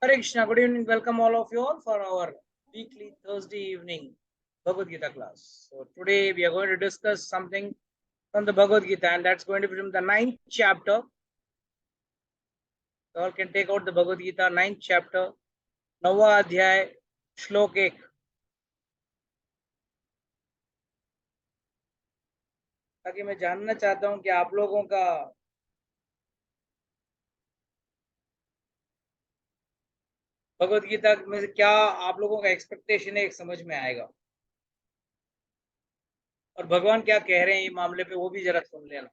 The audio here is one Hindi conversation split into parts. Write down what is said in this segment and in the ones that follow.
Hare Krishna, good evening. Welcome all of you all for our weekly Thursday evening Bhagavad Gita class. So today we are going to discuss something from the Bhagavad Gita, and that's going to be from the 9th chapter. You all can take out the Bhagavad Gita, 9th chapter, Nava Adhyay, Shlok 1. ताकि मैं जानना चाहता हूं कि आप लोगों का भगवद गीता में से क्या आप लोगों का एक्सपेक्टेशन है, एक समझ में आएगा और भगवान क्या कह रहे हैं ये मामले पे वो भी जरा सुन लेना।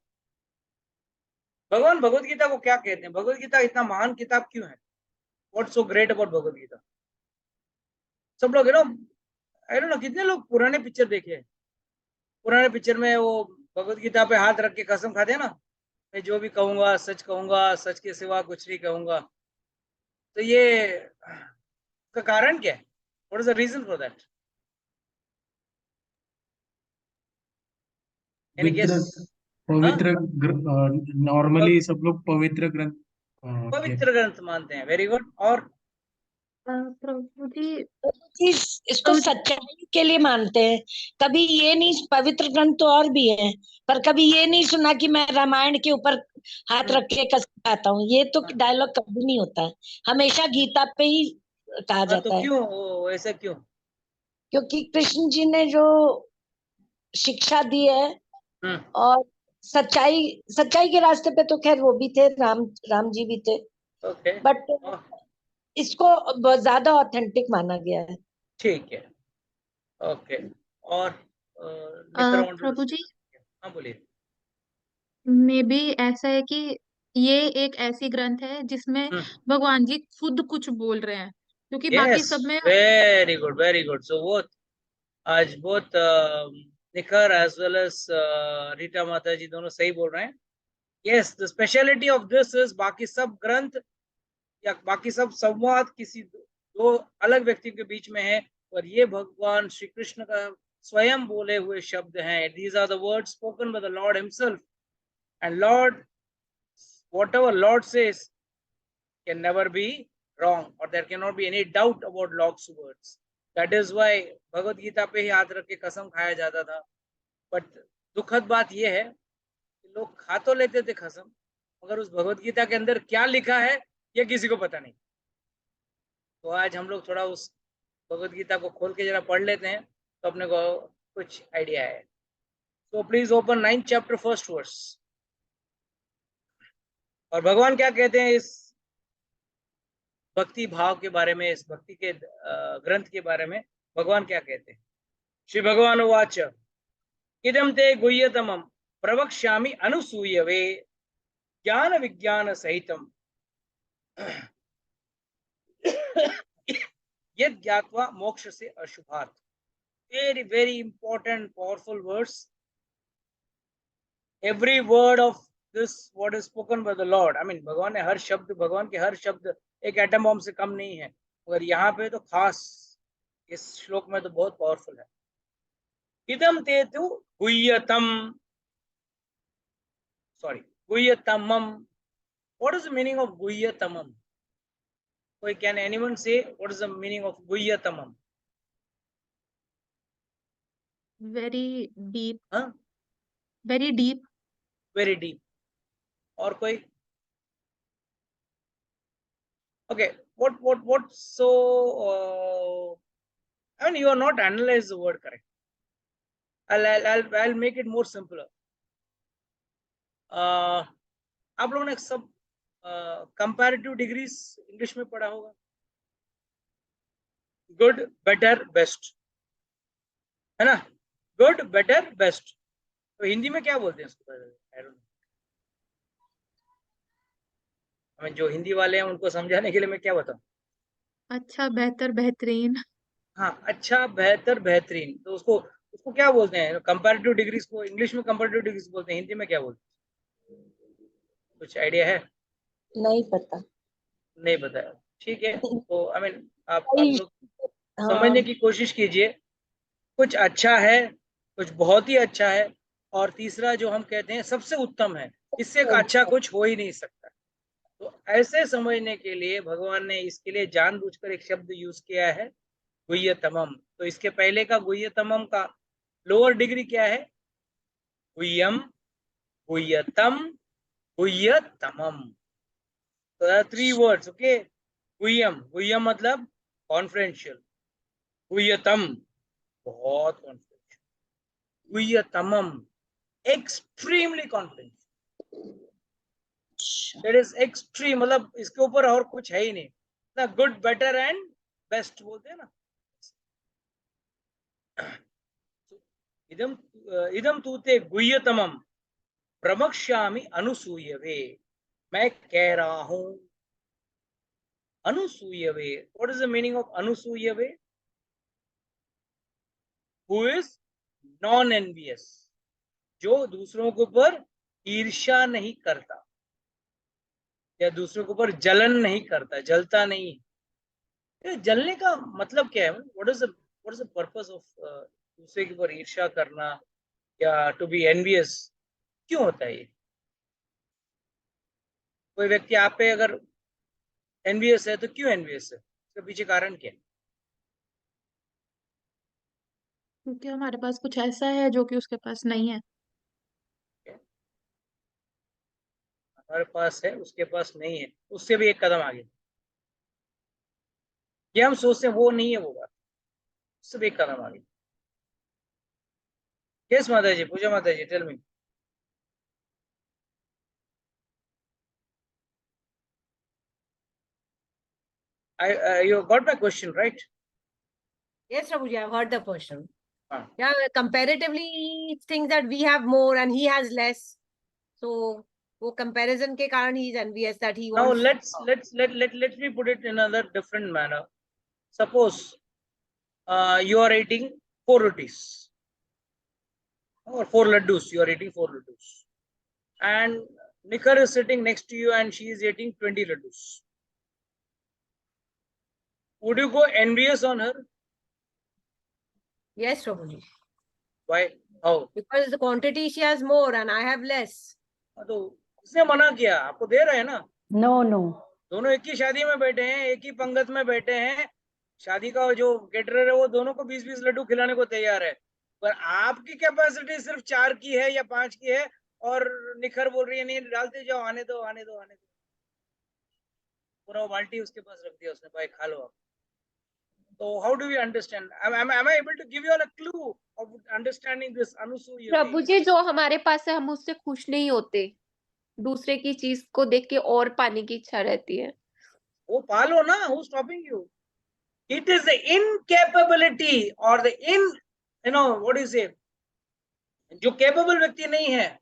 भगवान भगवद गीता को क्या कहते हैं, भगवद गीता इतना महान किताब क्यों है, what's so great about Bhagavad Gita. सब लोग आई डोंट नो कितने लोग पुराने पिक्चर देखे हैं। पुराने पिक्चर में वो भगवद गीता पे हाथ रख के कसम खाते हैं ना, मैं जो भी कहूंगा सच के सिवा कुछ नहीं कहूंगा। तो ये का कारण क्या है, what is the reason for that? पवित्र नॉर्मली सब लोग पवित्र ग्रंथ पवित्र ग्रंथ मानते हैं। Very good. और प्रभु जी इसको सच्चाई के लिए मानते हैं। कभी ये नहीं, पवित्र ग्रंथ तो और भी है, पर कभी ये नहीं सुना कि मैं रामायण के ऊपर हाथ रख के कसम खाता हूँ। ये तो डायलॉग कभी नहीं होता है, हमेशा गीता पे ही कहा जाता है। क्यों ऐसा क्यों? क्योंकि कृष्ण जी ने जो शिक्षा दी है और सच्चाई के रास्ते पे तो खैर वो भी थे, राम जी भी थे। बट इसको बहुत ज्यादा ऑथेंटिक माना गया है। ठीक है, ओके। और प्रभु जी, हाँ बोलिए। मे बी ऐसा है कि ये एक ऐसी ग्रंथ है जिसमें भगवान जी खुद कुछ बोल रहे हैं, क्योंकि बाकी सब में वेरी गुड। सो वो आज बहुत निखर एज वेल एज रीटा माता जी दोनों सही बोल रहे हैं। Yes, the speciality of this is बाकी सब ग्रंथ या बाकी सब संवाद किसी दो अलग व्यक्ति के बीच में है, और ये भगवान श्री कृष्ण का स्वयं बोले हुए शब्द हैं। These are the words spoken by the lord himself, and lord whatever Lord says can never be wrong, or there cannot be any doubt about Lord's words. That is why Bhagavad Gita पे ही हाथ रख के कसम खाया जाता था। बट दुखद बात यह है कि लोग खा तो लेते थे कसम, मगर उस भगवद गीता के अंदर क्या लिखा है ये किसी को पता नहीं। तो आज हम लोग थोड़ा उस भगवद गीता को खोल के जरा पढ़ लेते हैं तो अपने को कुछ आइडिया है। So please open 9th chapter 1st verse। और भगवान क्या कहते हैं इस भक्ति भाव के बारे में, इस भक्ति के ग्रंथ के बारे में भगवान क्या कहते हैं। श्री भगवान उवाच इदं ते गुह्यतमं प्रवक्ष्यामि अनुसूयवे ज्ञान विज्ञान सहितम् यद् ज्ञात्वा मोक्ष से अशुभात्। Very very important powerful words. Every word of this what is spoken by the Lord, I mean भगवान ने हर शब्द, भगवान के हर शब्द एक एटम बॉम्ब से कम नहीं है, मगर यहाँ पे तो खास इस श्लोक में तो बहुत पावरफुल है। इदम ते तु गुह्यतम, सॉरी गुह्यतमम। What is the meaning of गुह्यतमम? कोई can anyone say what is the meaning of गुह्यतमम? Very deep. हाँ, वेरी डीप। Very deep. और कोई? Okay, what so I mean you are not analyze the word correct. I'll make it more simpler. आप लोगों ने सब कंपैरेटिव डिग्रीज इंग्लिश में पढ़ा होगा, गुड बेटर बेस्ट, है ना? Good better best. तो हिंदी में क्या बोलते हैं इसको? I don't know. हमें जो हिंदी वाले हैं उनको समझाने के लिए मैं क्या बताऊं? अच्छा, बेहतर, बेहतरीन। हाँ, अच्छा, बेहतर, बेहतरीन। तो उसको क्या बोलते हैं? कंपैरेटिव डिग्रीज को इंग्लिश में कंपैरेटिव डिग्रीज बोलते हैं, हिंदी में क्या बोलते हैं? कुछ आइडिया है? नहीं पता। नहीं बताया, ठीक है। तो आई मीन आप लोग समझने की कोशिश कीजिए। कुछ अच्छा है, कुछ बहुत ही अच्छा है, और तीसरा जो हम कहते हैं सबसे उत्तम है, इससे अच्छा कुछ हो ही नहीं सकता। तो ऐसे समझने के लिए भगवान ने इसके लिए जानबूझकर एक शब्द यूज किया है, गुह्यतमम। तो इसके पहले का गुह्यतमम का लोअर डिग्री क्या है? गुह्यम, गुह्यतम, गुह्यतमम। तो 3 words, ओके। गुह्यम, गुह्यम मतलब कॉन्फिडेंशियल, गुह्यतम बहुत कॉन्फिडेंशियल, गुह्यतमम extremely confidential. That is extreme, मतलब इसके ऊपर और कुछ है ही नहीं ना। गुड, बेटर एंड बेस्ट बोलते हैं ना। इदम इदम तूते गुह्यतमम प्रवक्ष्यामि अनुसूयवे। मैं कह रहा हूं अनुसूयवे। What is the meaning of अनुसूयवे? हु इज नॉन एनवियस, जो दूसरों के ऊपर ईर्ष्या नहीं करता या दूसरों के ऊपर जलन नहीं करता, जलता नहीं। ये जलने का मतलब क्या है? What is the purpose of दूसरे के ऊपर ईर्ष्या करना या टू बी एनवियस? क्यों होता है ये? कोई व्यक्ति आप पे अगर एनवियस है तो क्यों एनवियस है? इसके पीछे कारण क्या है? क्योंकि हमारे पास कुछ ऐसा है जो कि उसके पास नहीं है। हमारे पास है, उसके पास नहीं है, उससे भी एक कदम आगे। ये हम सोचते हैं वो नहीं है वो बात, उससे भी एक कदम आगे। यस माता जी, पूजा माता जी, tell me. You got my question, right? Yes, Prabhuji, I've heard the question. हाँ. Yeah, comparatively, he thinks that we have more and he has less. So, वो comparison के कारण he is envious that he Now wants. let me put it in another different manner. Suppose you are eating 4 rotis or 4 laddus. You are eating 4 laddus, and Nikhar is sitting next to you and she is eating 20 laddus. Would you go envious on her? Yes, Prabhuji. Why? How? Because the quantity she has more and I have less. तो उसने मना किया, आपको दे रहे हैं ना। नो नो, दोनों एक ही शादी में बैठे हैं, एक ही पंगत में बैठे हैं। शादी का जो केटरर है वो दोनों को 20-20 लड्डू खिलाने को तैयार है, पर आपकी कैपेसिटी सिर्फ 4 की है या 5 की है और निखर बोल रही है नहीं डालते जाओ, आने दो आने दो आने दो। पूरा बाल्टी उसके पास रख दिया उसने, भाई खा लो आप। तो how do we understand? am I able to give you all a clue of understanding this अनुसूया? प्रभु जी, जो हमारे पास है हम उससे खुश नहीं होते, दूसरे की चीज को देख के और पाने की इच्छा रहती है। वो पालो ना, who's stopping you? It is the incapability or the what do you say, जो capable व्यक्ति नहीं है,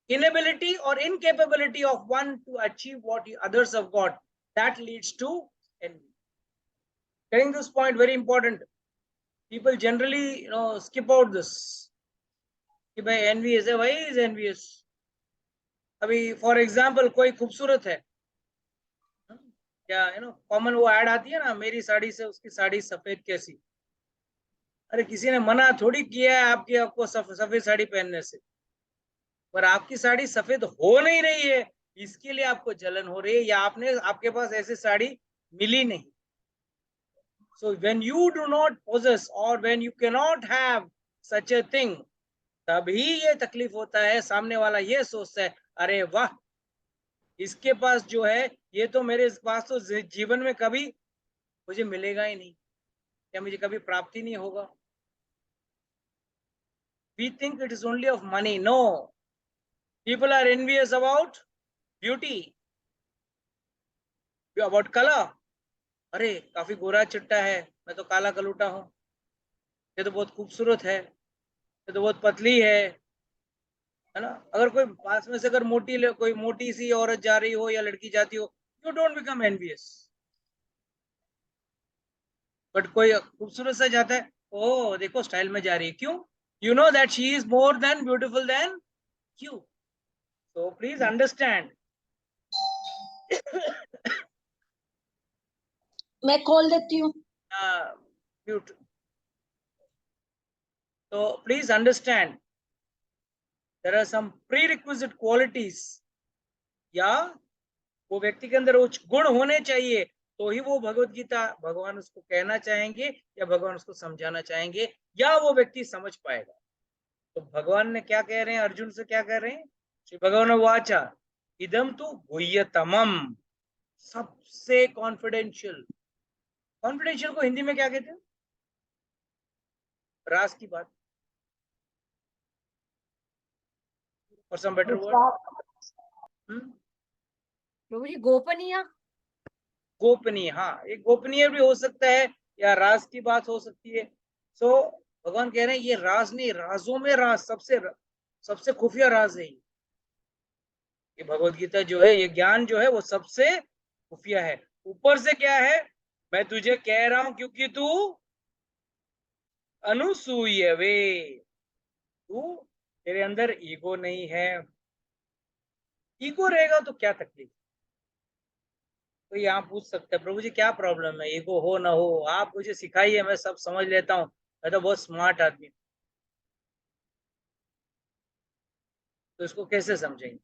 inability or incapability of one to achieve what others have got, that leads to envy. Getting this point very important. People generally skip out this कि भाई envious है, why is envious? अभी फॉर एग्जाम्पल कोई खूबसूरत है, क्या कॉमन वो ऐड आती है ना, मेरी साड़ी से उसकी साड़ी सफेद कैसी। अरे किसी ने मना थोड़ी किया है आपको सफेद साड़ी पहनने से, पर आपकी साड़ी सफेद हो नहीं रही है, इसके लिए आपको जलन हो रही है, या आपके पास ऐसी साड़ी मिली नहीं। So when you do not possess और when you can not have such a thing, तभी ये तकलीफ होता है। सामने वाला ये सोचता है अरे वाह, इसके पास जो है ये तो मेरे पास तो जीवन में कभी मुझे मिलेगा ही नहीं, या मुझे कभी प्राप्ति नहीं होगा। We think it is only of money. No. People are envious about beauty, about color. अरे काफी गोरा चिट्टा है, मैं तो काला कलूटा हूँ। ये तो बहुत खूबसूरत है, ये तो बहुत पतली है ना। अगर कोई पास में से अगर कोई मोटी सी औरत जा रही हो या लड़की जाती हो, you don't become envious. But कोई खूबसूरत सा जाता है, ओ देखो स्टाइल में जा रही है, क्यों? You know that she is more than beautiful than you. So please understand. मैं खोल देती हूँ। Mute. So please understand, there are some prerequisite qualities. Yeah, वो व्यक्ति के अंदर वो गुण होने चाहिए, तो ही वो भगवत गीता भगवान उसको कहना चाहेंगे या भगवान उसको समझाना चाहेंगे या वो व्यक्ति समझ पाएगा। तो भगवान ने क्या कह रहे हैं, अर्जुन से क्या कह रहे हैं? श्री भगवान वाचा इदम तु गुह्यतमम, सबसे कॉन्फिडेंशियल। कॉन्फिडेंशियल को हिंदी में क्या कहते हैं? राज की बात, और सम बेटर वर्ड, प्रभु जी गोपनीय। गोपनीय, हाँ, एक गोपनीय भी हो सकता है या राज की बात हो सकती है। सो भगवान कह रहे हैं ये राज नहीं, राजों में राज, सबसे खुफिया राज है ये भगवत गीता जो है, ये ज्ञान जो है वो सबसे खुफिया है। ऊपर से क्या है, मैं तुझे कह रहा हूं क्योंकि तू अनुसूयवे, तू, तेरे अंदर ईगो नहीं है। ईगो रहेगा तो क्या तकलीफ? तो यहाँ पूछ सकते हैं प्रभु जी क्या प्रॉब्लम है, ईगो हो ना हो, आप मुझे सिखाइए, मैं सब समझ लेता हूँ, मैं तो बहुत स्मार्ट आदमी। तो इसको कैसे समझेंगे?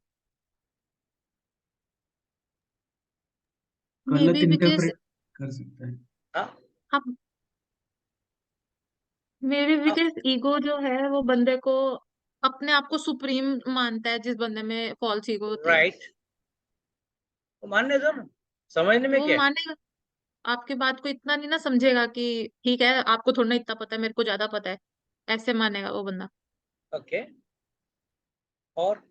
गलत maybe because इंटरप्रेट कर सकता है। हाँ हम मेबी हाँ, बिकॉज ईगो जो है वो बंदे को अपने आप को सुप्रीम मानता है, जिस बंदे में फॉल्स ईगो होती है राइट, तो मानने दो ना, समझने तो में वो क्या है? मानेगा, आपकी बात को इतना नहीं ना समझेगा कि ठीक है आपको थोड़ा ना इतना पता है, मेरे को ज्यादा पता है, ऐसे मानेगा वो बंदा। ओके, और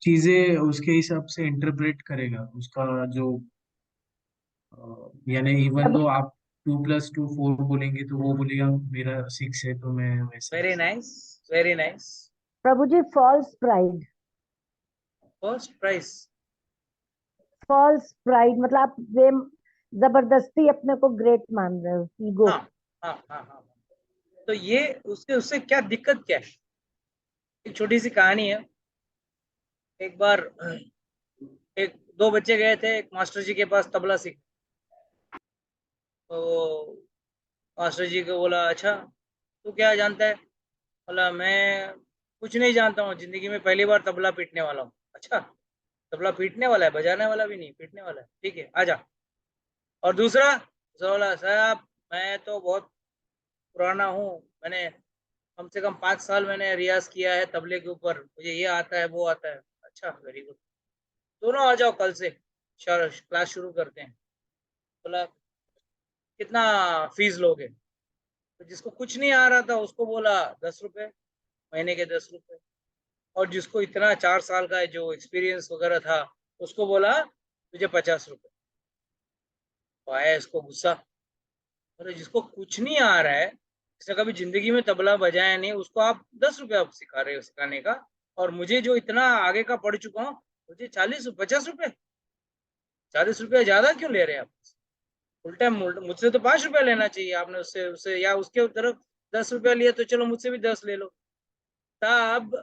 चीजें उसके हिसाब से इंटरप्रेट करेगा उसका जो यानी इवन दो आप 2+2 4 बोलेंगे तो वो बोलेगा मेरा 6 है तो मैं वैसे। Very nice, very nice. प्रभु जी false pride, first prize, false pride मतलब आप जबरदस्ती अपने को ग्रेट मान रहे हो, ईगो। हाँ हाँ हाँ हाँ। तो ये उसके उससे क्या दिक्कत क्या है? एक छोटी सी कहानी है। एक बार एक दो बच्चे गए थे एक मास्टर जी के पास तबला सीख। तो मास्टर जी को बोला, अच्छा तू क्या जानता है? बोला, मैं कुछ नहीं जानता हूँ, जिंदगी में पहली बार तबला पीटने वाला हूँ। अच्छा, तबला पीटने वाला है, बजाने वाला भी नहीं, पीटने वाला है, ठीक है आजा। और दूसरा, दूसरा बोला, साहब मैं तो बहुत पुराना हूँ, मैंने कम से कम 5 साल मैंने रियाज किया है तबले के ऊपर, मुझे ये आता है वो आता है। अच्छा, वेरी गुड, दोनों आ जाओ कल से क्लास शुरू करते हैं। बोला, कितना फीस लोगे? तो जिसको कुछ नहीं आ रहा था उसको बोला 10 रुपए, महीने के 10 रुपए। और जिसको इतना 4 साल का जो एक्सपीरियंस वगैरह था उसको बोला तुझे 50 रुपए। तो आया इसको गुस्सा, अरे जिसको कुछ नहीं आ रहा है, जिसने कभी जिंदगी में तबला बजाया नहीं, उसको आप 10 रुपए आप सिखा रहे हो सिखाने का, और मुझे जो इतना आगे का पढ़ चुका हूँ मुझे 40 50 रुपए, 40 रुपया ज्यादा क्यों ले रहे हैं आप? उल्टा मुझसे तो 5 रुपया लेना चाहिए आपने, उससे उससे या उसके तरफ 10 रुपया लिया तो चलो मुझसे भी 10 ले लो। तब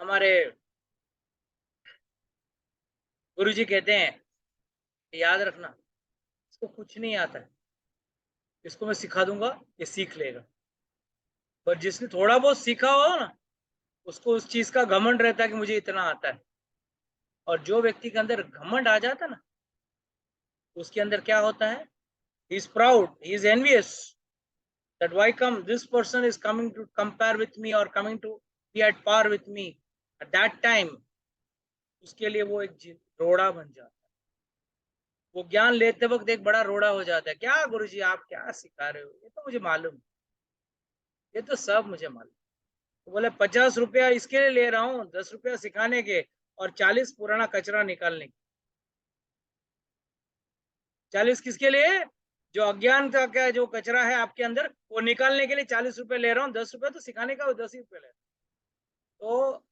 हमारे गुरुजी कहते हैं, याद रखना, इसको कुछ नहीं आता है, इसको मैं सिखा दूंगा, ये सीख लेगा। पर जिसने थोड़ा बहुत सीखा हो ना, उसको उस चीज का घमंड रहता है कि मुझे इतना आता है। और जो व्यक्ति के अंदर घमंड आ जाता है ना, उसके अंदर क्या होता है, he is proud, he is envious, that why come this person is coming to compare with me or coming to be at par with me. At that time उसके लिए वो एक रोड़ा बन जाता है, वो ज्ञान लेते वक्त एक बड़ा रोड़ा हो जाता है। क्या गुरुजी आप क्या सिखा रहे हो, ये तो मुझे मालूम, ये तो सब मुझे मालूम। तो बोले 50 रुपया इसके लिए ले रहा हूँ, 10 रुपया सिखाने के और 40 पुराना कचरा निकालने के। 40 किसके लिए? जो अज्ञान का क्या जो कचरा है आपके अंदर वो निकालने के लिए 40 रुपए ले रहा हूँ, 10 रुपए तो सिखाने का, वो 10 ही रुपए ले रहा हूं। तो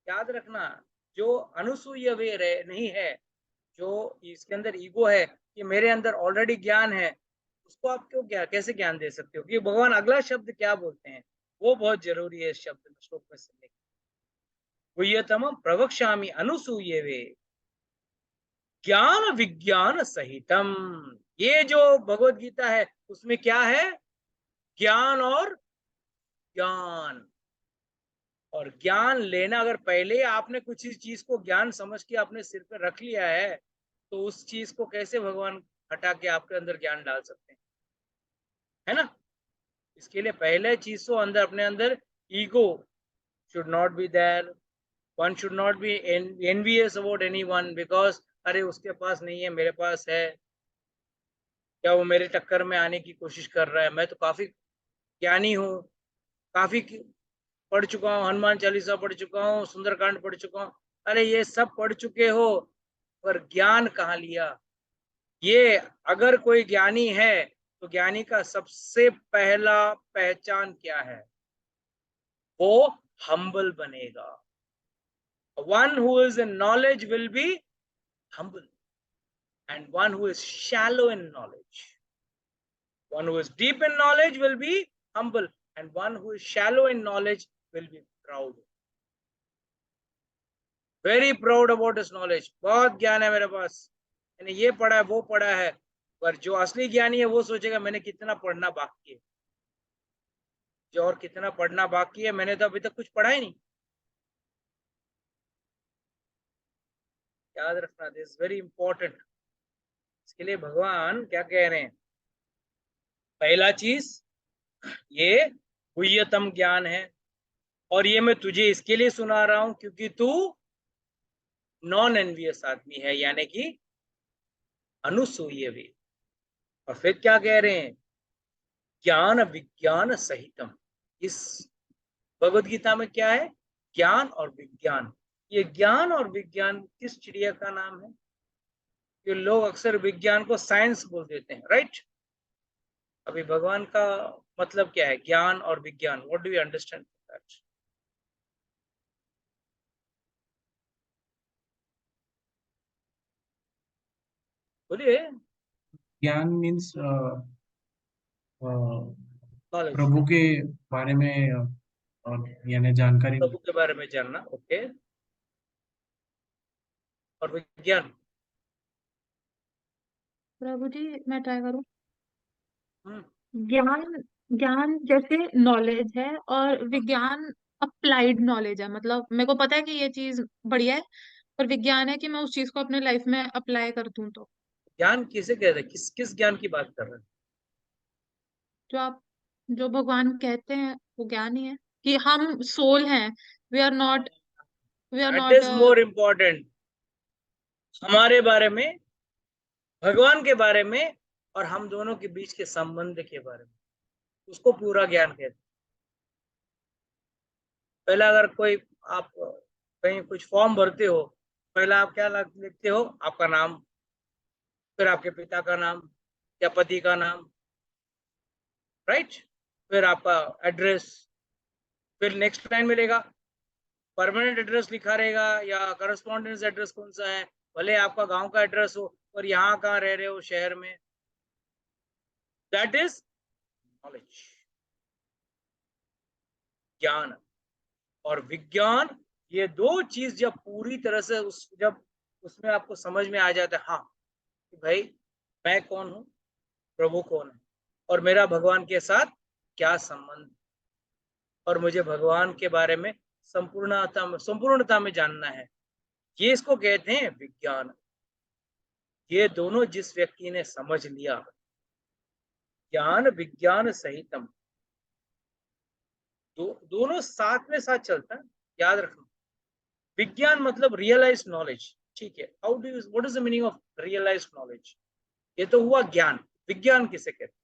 याद रखना, जो अनुसूय वे नहीं है, जो इसके अंदर ईगो है कि मेरे अंदर ऑलरेडी ज्ञान है, उसको आप क्यों क्या कैसे ज्ञान दे सकते हो? कि भगवान अगला शब्द क्या बोलते हैं वो बहुत जरूरी है इस शब्द में, श्लोक में सुनने। गुह्यतमं प्रवक्ष्यामि अनुसूये वे ज्ञान विज्ञान सहितम। ये जो भगवत गीता है उसमें क्या है? ज्ञान और ज्ञान। और ज्ञान लेना, अगर पहले आपने कुछ इस चीज को ज्ञान समझ के अपने सिर पे रख लिया है, तो उस चीज को कैसे भगवान हटा के आपके अंदर ज्ञान डाल सकते हैं, है ना? इसके लिए पहले चीज तो अंदर, अपने अंदर ego should not be there. One should not be envious about anyone because अरे उसके पास नहीं है, मेरे पास है, क्या वो मेरे टक्कर में आने की कोशिश कर रहा है? मैं तो काफी ज्ञानी हूँ, काफी पढ़ चुका हूँ, हनुमान चालीसा पढ़ चुका हूँ, सुंदरकांड पढ़ चुका हूँ। अरे ये सब पढ़ चुके हो, पर ज्ञान कहाँ लिया? ये अगर कोई ज्ञानी है तो ज्ञानी का सबसे पहला पहचान क्या है? वो हम्बल बनेगा। One who is in knowledge will be humble, and one who is shallow in knowledge, one who is deep in knowledge will be humble, and one who is shallow in knowledge will be proud, very proud about his knowledge. बहुत ज्ञान है मेरे पास, मैंने ये पढ़ा है, वो पढ़ा है, पर जो असली ज्ञानी है वो सोचेगा मैंने कितना पढ़ना बाकी है, जो और कितना पढ़ना बाकी है, मैंने तो अभी तक कुछ पढ़ा ही नहीं। याद रखना, दिस इज वेरी इंपॉर्टेंट। इसके लिए भगवान क्या कह रहे हैं? पहला चीज ये गुह्यतम ज्ञान है, और ये मैं तुझे इसके लिए सुना रहा हूं क्योंकि तू नॉन एनवियस आदमी है, यानी कि अनुसूय भी। और फिर क्या कह रहे हैं? ज्ञान विज्ञान सहितम। इस भगवत गीता में क्या है? ज्ञान और विज्ञान। ये ज्ञान और विज्ञान किस चिड़िया का नाम है? ये लोग अक्सर विज्ञान को साइंस बोल देते हैं, राइट? अभी भगवान का मतलब क्या है? ज्ञान और विज्ञान। What do you understand that? बोलिए। ज्ञान मीन्स नॉलेज, प्रभु के बारे में यानी जानकारी। प्रभु के बारे में जानना, ओके। और विज्ञान? प्रभु जी मैं ट्राई करूँ। हम्म, ज्ञान, ज्ञान जैसे नॉलेज है, और विज्ञान अप्लाइड नॉलेज है। मतलब मेरे को पता है कि ये चीज बढ़िया है, पर विज्ञान है कि मैं उस चीज को अपने लाइफ में अप्लाई कर दूं। तो ज्ञान किसे कहते हैं? किस किस ज्ञान की बात कर रहे हैं? जो आप, जो भगवान कहते हैं वो ज्ञान ही है कि हम सोल हैं। We are not, we are that not. Is more important. हमारे बारे में, भगवान के बारे में, और हम दोनों के बीच के संबंध के बारे में, उसको पूरा ज्ञान कहते हैं। पहला अगर कोई, आप कहीं कुछ फॉर्म भरते हो, पहला आप क्या लिखते हो? आपका नाम, फिर आपके पिता का नाम या पति का नाम, राइट? फिर आपका एड्रेस, फिर नेक्स्ट लाइन मिलेगा परमानेंट एड्रेस लिखा रहेगा या करस्पॉन्डेंस एड्रेस कौन सा है, भले आपका गांव का एड्रेस हो और यहाँ कहाँ रह रहे हो शहर में। दैट इज नॉलेज, ज्ञान। और विज्ञान, ये दो चीज जब पूरी तरह से जब उसमें आपको समझ में आ जाता है, हाँ कि भाई मैं कौन हूँ, प्रभु कौन है, और मेरा भगवान के साथ क्या संबंध, और मुझे भगवान के बारे में संपूर्णता में जानना है, ये इसको कहते हैं विज्ञान। ये दोनों जिस व्यक्ति ने समझ लिया, ज्ञान विज्ञान सहितम, दोनों साथ में साथ चलता है। याद रखना, विज्ञान मतलब रियलाइज नॉलेज, ठीक है? How do you, what is the meaning of realise knowledge? ये तो हुआ ज्ञान। विज्ञान किसे कहते हैं?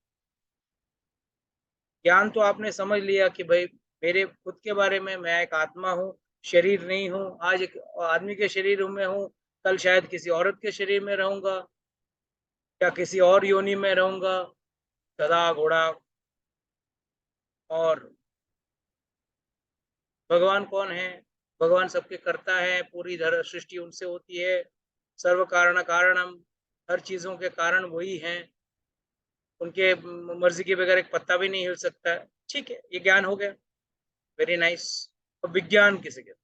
ज्ञान तो आपने समझ लिया कि भाई मेरे खुद के बारे में, मैं एक आत्मा हूँ, शरीर नहीं हूँ। आज एक आदमी के शरीर में हूँ, कल शायद किसी औरत के शरीर में रहूंगा, या किसी और योनि में रहूंगा, गधा घोड़ा। और भगवान कौन है? भगवान सबके करता है, पूरी सृष्टि उनसे होती है। सर्व कारण कारणम, हर चीजों के कारण वही हैं, उनके मर्जी के बगैर एक पत्ता भी नहीं हिल सकता है। ठीक है, ये ज्ञान हो गया, वेरी नाइस। और विज्ञान किसे कहते?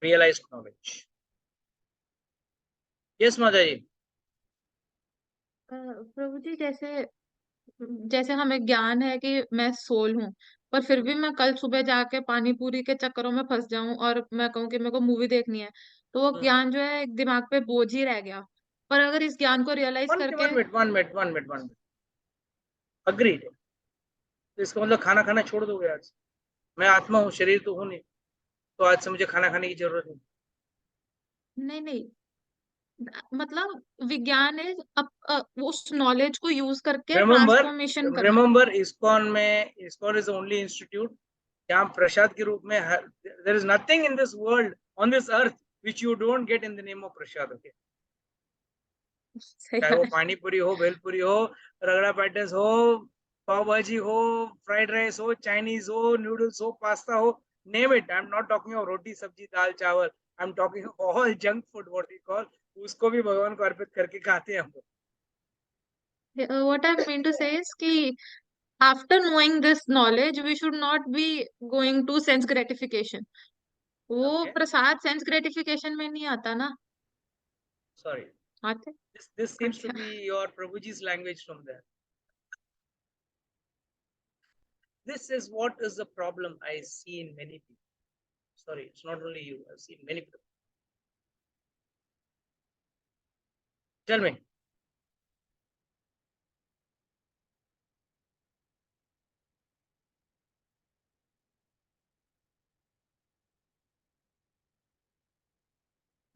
Realise knowledge. यस माता जी। प्रभु जी जैसे, जैसे हमें ज्ञान है कि मैं सोल हूँ, पर फिर भी मैं कल सुबह जाके पानी पूरी के चक्करों में फंस जाऊं और मैं कहूँ कि मेरे को मूवी देखनी है, तो वो ज्ञान जो है एक दिमाग पे बोझ ही रह गया। पर अगर इस ज्ञान को रियलाइज करके वन मिनट अग्रीड। तो इसका मतलब खाना खाना छोड़ दोगे आज? मैं आत्मा हूँ, शरीर तो हूँ नहीं, तो आज से मुझे खाना खाने की जरूरत नहीं। नहीं नहीं, मतलब विज्ञान है उस नॉलेज को यूज करके ट्रांसफॉर्मेशन करना। Remember ISKCON is only institute जहाँ प्रसाद के रूप में there is nothing in this world on this earth which you don't get in the name of prasad. Okay, सही चाहे वो बात है। पानी पूरी हो, भेलपुरी हो, रगड़ा पैटिस हो, पाव भाजी हो, फ्राइड राइस हो, चाइनीज हो, नूडल्स हो, पास्ता हो, name it. I am not talking of roti sabzi dal chawal, I am talking all junk food what we call, उसको भी भगवान को अर्पित करके खाते हैं हम लोग। What I mean to say is कि after knowing this knowledge, we should not be going to sense gratification. वो Okay, प्रसाद सेंस ग्रेटिफिकेशन में नहीं आता ना। sorry, आते। this seems to अच्छा। be your Prabhuji's language from there. This is what is the problem I see in many people. Sorry, it's not only you, I've seen many people. Tell me.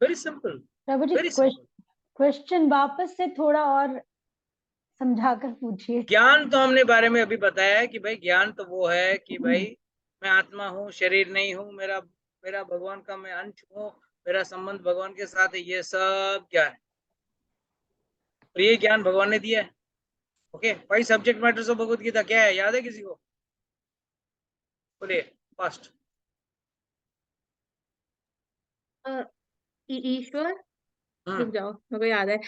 Very simple, Prabhu ji very simple. Question वापस से थोड़ा और समझाकर पूछिए। ज्ञान तो हमने बारे में अभी बताया है कि भाई ज्ञान तो वो है कि भाई मैं आत्मा हूँ, शरीर नहीं हूँ, मेरा मेरा भगवान का मैं अंश हूँ, मेरा संबंध भगवान के साथ है, ये सब ज्ञान है और ये ज्ञान भगवान ने दिया है। Okay, 5 subject matters of Bhagavad Gita क्या है, याद है किसी को? बोलिए फास्ट। ईश्वर, रुक जाओ मेरे को याद है।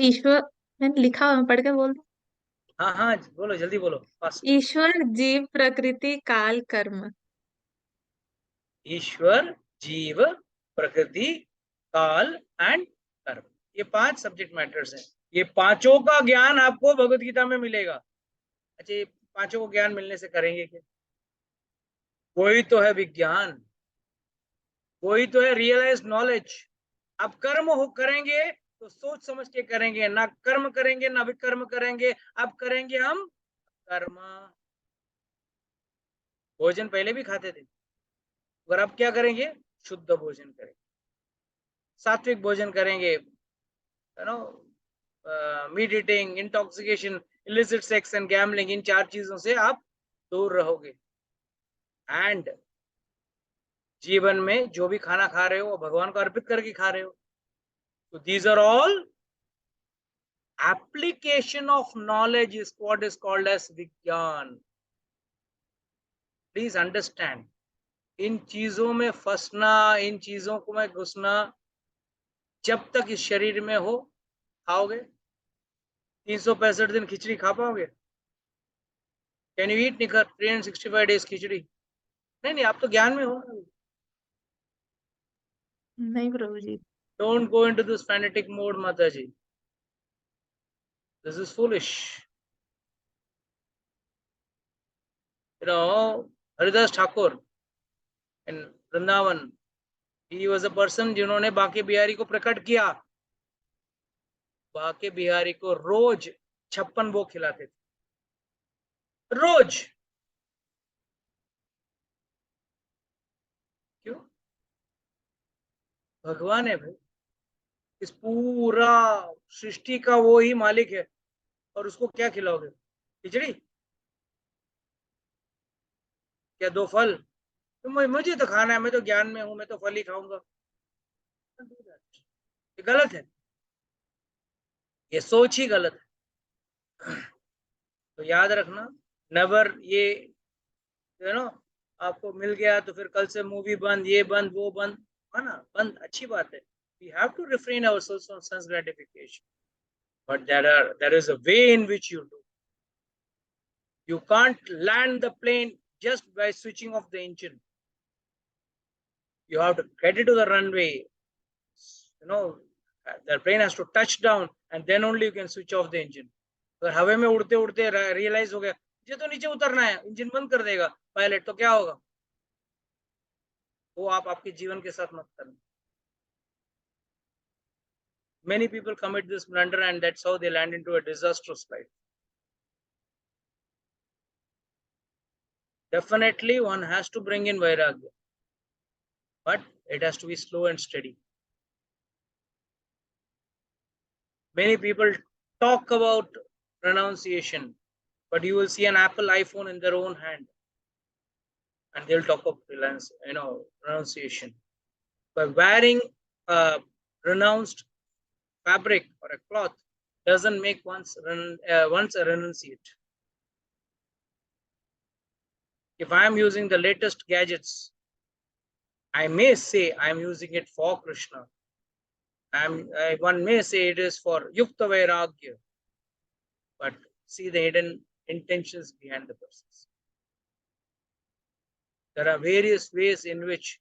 ईश्वर, मैंने लिखा हुआ है, पढ़ के बोल दो। हाँ हाँ बोलो, जल्दी बोलो फास्ट। ईश्वर, जीव, प्रकृति, काल, कर्म। ईश्वर, जीव, प्रकृति, काल एंड कर्म, ये 5 सब्जेक्ट मैटर्स हैं। ये पांचों का ज्ञान आपको भगवत गीता में मिलेगा। अच्छा, ये पांचों को ज्ञान मिलने से करेंगे क्या? वही तो है विज्ञान, वही तो है रियलाइज नॉलेज। अब कर्म हो करेंगे तो सोच समझ के करेंगे, ना कर्म करेंगे ना विकर्म करेंगे। अब करेंगे हम कर्म। भोजन पहले भी खाते थे, और अब क्या करेंगे? शुद्ध भोजन करेंगे, सात्विक भोजन करेंगे, you know, meat eating, intoxication, illicit sex and gambling, इन 4 चीजों से आप दूर रहोगे। एंड जीवन में जो भी खाना खा रहे हो वो भगवान को अर्पित करके खा रहे हो। तो these are all application of knowledge is what is called as vigyan. Please understand, इन चीजों में फंसना, इन चीजों को में घुसना, जब तक इस शरीर में हो खाओगे। 365 दिन खिचड़ी खा पाओगे? कैन यू ईट निखर 365 days खिचड़ी? नहीं, आप तो ज्ञान में हो ना। नहीं प्रभु जी। Don't go into this fanatic mode, Mataji. This is foolish. You know, Haridas Thakur in Vrindavan, he was a person जिन्होंने बांके बिहारी को प्रकट किया। बांके बिहारी को रोज 56 भोग खिलाते थे, रोज। क्यों? भगवान है भाई, इस पूरा सृष्टि का वो ही मालिक है, और उसको क्या खिलाओगे? खिचड़ी? क्या 2 फल? तो मुझे तो खाना है, मैं तो ज्ञान में हूं, मैं तो फल ही खाऊंगा। ये गलत है, ये सोच ही गलत है। तो याद रखना, नेवर ये आपको मिल गया तो फिर कल से मूवी बंद, ये बंद, वो बंद, है ना? बंद अच्छी बात है। We have to refrain ourselves from sense gratification, but there is a way in which you do. You can't land the plane just by switching off the engine. You have to get it to the runway. The plane has to touch down and then only you can switch off the engine. अगर हवा में उड़ते उड़ते रियलाइज हो गया मुझे तो नीचे उतरना है, इंजन बंद कर देगा पायलट, तो क्या होगा? वो आप आपके जीवन के साथ मत करना। Many people commit this blunder and that's how they land into a disastrous life. Definitely one has to bring in vairagya, but it has to be slow and steady. Many people talk about renunciation, but you will see an Apple iPhone in their own hand and they'll talk of renunciation. By wearing a renounced fabric or a cloth doesn't make once a renunciate. If I am using the latest gadgets, I may say I am using it for Krishna. One may say it is for Yukta Vairagya, but see the hidden intentions behind the process. There are various ways in which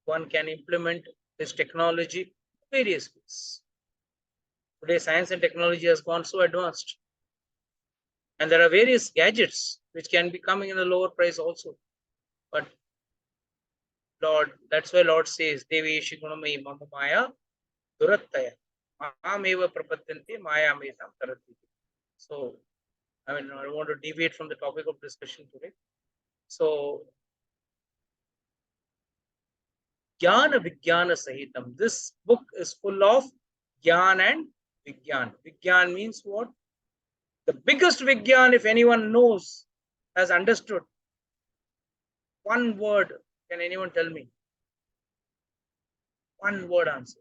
one can implement this technology, various ways. Today, science and technology has gone so advanced. And there are various gadgets which can be coming in a lower price also. But Lord, that's why Lord says, Devi Shigunamai Mama Maya Durattaya. Mahameva Prapadyante Maya Metam Tarati. So, I don't want to deviate from the topic of discussion today. So, Jnana Vijnana Sahitam. This book is full of Jnana and Vijnana. Vijnana means what? The biggest Vijnana, if anyone knows, has understood. One word. Can anyone tell me? One word answer.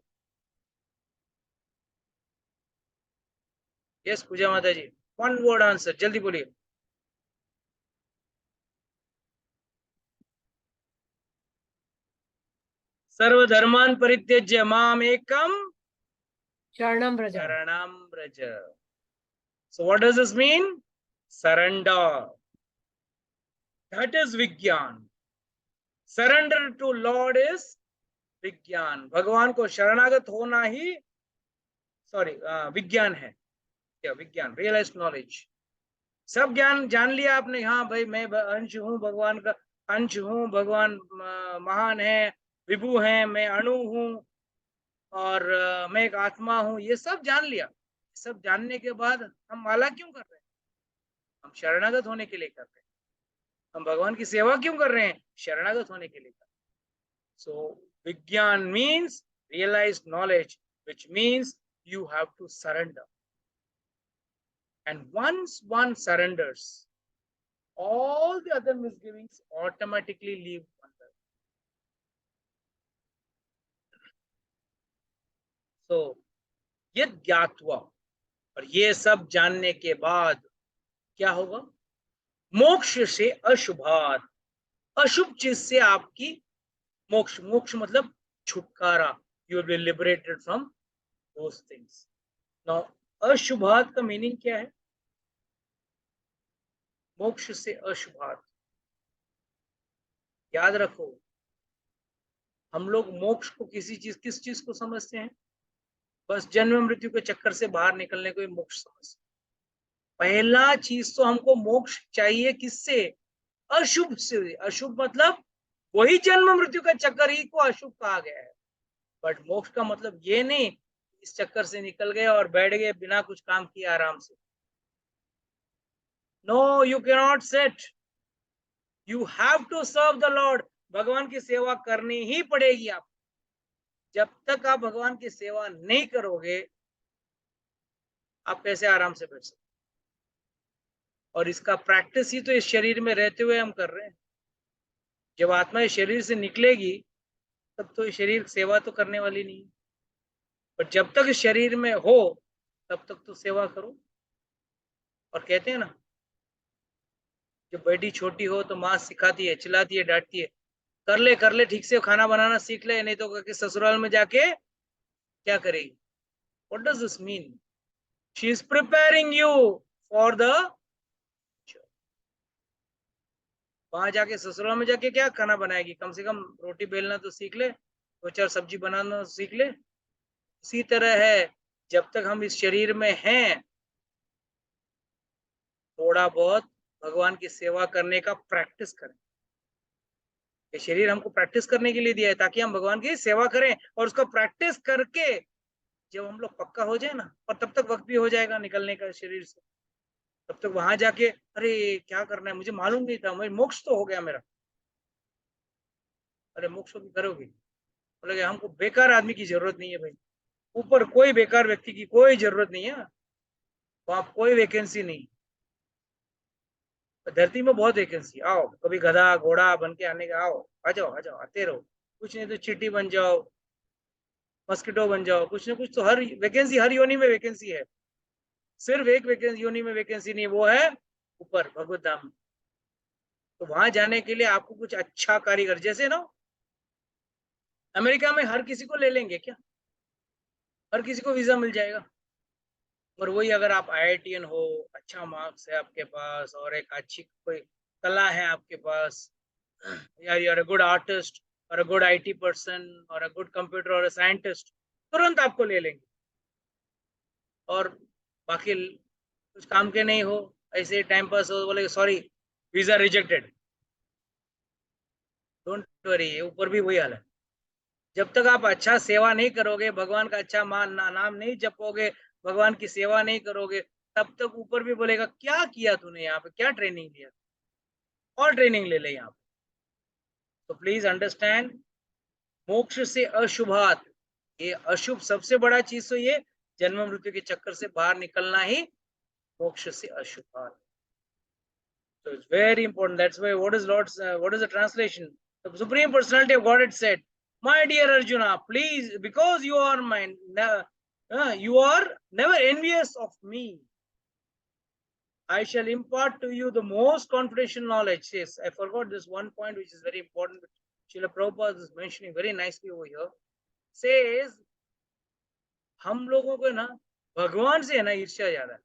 Yes, Puja Mataji. One word answer. Jaldi boliye. Sarva dharman parityajya mam ekam Sharanam Vraja. sharanam vraja. So what does this mean? Surrender. That is Vijnana. Surrender to Lord is Vijnana. भगवान को शरणागत होना ही विज्ञान है। क्या विज्ञान? Realised knowledge. सब ज्ञान जान लिया आपने, हाँ भाई मैं अंश हूँ भगवान का, अंश हूँ, भगवान महान है, विभु है, मैं अणु हूँ और मैं एक आत्मा हूँ, ये सब जान लिया। सब जानने के बाद हम माला क्यों कर रहे हैं? हम शरणागत होने के लिए कर रहे हैं। हम भगवान की सेवा क्यों कर रहे हैं? शरणागत होने के लिए कर रहे हैं। So Vijnana means realized knowledge, which means you have to surrender. And once one surrenders, all the other misgivings automatically leave one. So यद ज्ञात्वा, और ये सब जानने के बाद क्या होगा? मोक्ष से अशुभात, अशुभ चीज से आपकी मोक्ष, मोक्ष मतलब छुटकारा, you will be liberated from those things. Now अशुभात का मीनिंग क्या है? मोक्ष से अशुभात, याद रखो, हम लोग मोक्ष को किस चीज को समझते हैं? बस जन्म मृत्यु के चक्कर से बाहर निकलने को ही मोक्ष समझते हैं। पहला चीज तो हमको मोक्ष चाहिए किससे? अशुभ से। अशुभ मतलब वही जन्म मृत्यु का चक्कर ही को अशुभ कहा गया है। बट मोक्ष का मतलब ये नहीं इस चक्कर से निकल गए और बैठ गए बिना कुछ काम किए आराम से। No, you can not set, you have to serve the lord. भगवान की सेवा करनी ही पड़ेगी आप। जब तक आप भगवान की सेवा नहीं करोगे, आप कैसे आराम से बैठ सकते? और इसका प्रैक्टिस ही तो इस शरीर में रहते हुए हम कर रहे हैं। जब आत्मा इस शरीर से निकलेगी तब तो ये शरीर सेवा तो करने वाली नहीं, पर जब तक इस शरीर में हो तब तक तो सेवा करो। और कहते हैं ना, जब बेटी छोटी हो तो माँ सिखाती है, चिल्लाती है, डांटती है, कर ले ठीक से खाना बनाना सीख ले, नहीं तो ससुराल में जाके क्या करेगी? What does this mean? She is preparing you for the future. वहां जाके ससुराल में जाके क्या खाना बनाएगी? कम से कम रोटी बेलना तो सीख ले, 2-4 सब्जी बनाना सीख ले। इसी तरह है, जब तक हम इस शरीर में हैं थोड़ा बहुत भगवान की सेवा करने का प्रैक्टिस करें। ये शरीर हमको प्रैक्टिस करने के लिए दिया है ताकि हम भगवान की सेवा करें, और उसका प्रैक्टिस करके जब हम लोग पक्का हो जाए ना, और तब तक वक्त भी हो जाएगा निकलने का शरीर से, तब तक वहां जाके अरे क्या करना है मुझे मालूम नहीं था, मुझे मोक्ष तो हो गया मेरा। अरे मोक्ष भी करोगे? बोले हमको बेकार आदमी की जरूरत नहीं है भाई, ऊपर कोई बेकार व्यक्ति की कोई जरूरत नहीं है, वहां कोई वैकेंसी नहीं। धरती में बहुत वैकेंसी, आओ कभी गधा घोड़ा बन के आने का, आओ आ जाओ आते रहो, कुछ नहीं तो चींटी बन जाओ, मस्किटो बन जाओ, कुछ ना कुछ तो हर वैकेंसी, हर योनि में वैकेंसी है। सिर्फ एक वैकेंसी योनि में वैकेंसी नहीं, वो है ऊपर भगवत धाम। तो वहां जाने के लिए आपको कुछ अच्छा कारीगर, जैसे ना अमेरिका में हर किसी को ले लेंगे क्या? हर किसी को वीजा मिल जाएगा। और वही अगर आप IITian हो, अच्छा मार्क्स है आपके पास, और एक अच्छी कोई कला है आपके पास, या you are a good artist और अ गुड IT पर्सन और अ गुड कंप्यूटर और अ साइंटिस्ट, तुरंत आपको ले लेंगे। और बाकी कुछ काम के नहीं हो, ऐसे टाइम पास हो, बोले sorry visa rejected. Don't worry, ऊपर भी वही हाल है। जब तक आप अच्छा सेवा नहीं करोगे, भगवान का अच्छा नाम नहीं जपोगे, भगवान की सेवा नहीं करोगे, तब तक ऊपर भी बोलेगा क्या किया तूने यहाँ पे, क्या ट्रेनिंग लिया, और ट्रेनिंग ले ले यहाँ पे। तो प्लीज अंडरस्टैंड, मोक्ष से अशुभात, ये अशुभ सबसे बड़ा चीज तो ये जन्म मृत्यु के चक्कर से बाहर निकलना ही मोक्ष से अशुभात। So it's very important. That's why what is the translation? The Supreme Personality of Godhead said, "My dear Arjuna, please, because you are mine, you are never envious of me. I shall impart to you the most confidential knowledge." Yes, I forgot this one point which is very important. Srila Prabhupada is mentioning very nicely over here. Says, हम लोगों को ना भगवान से है ना ईर्ष्या ज्यादा है।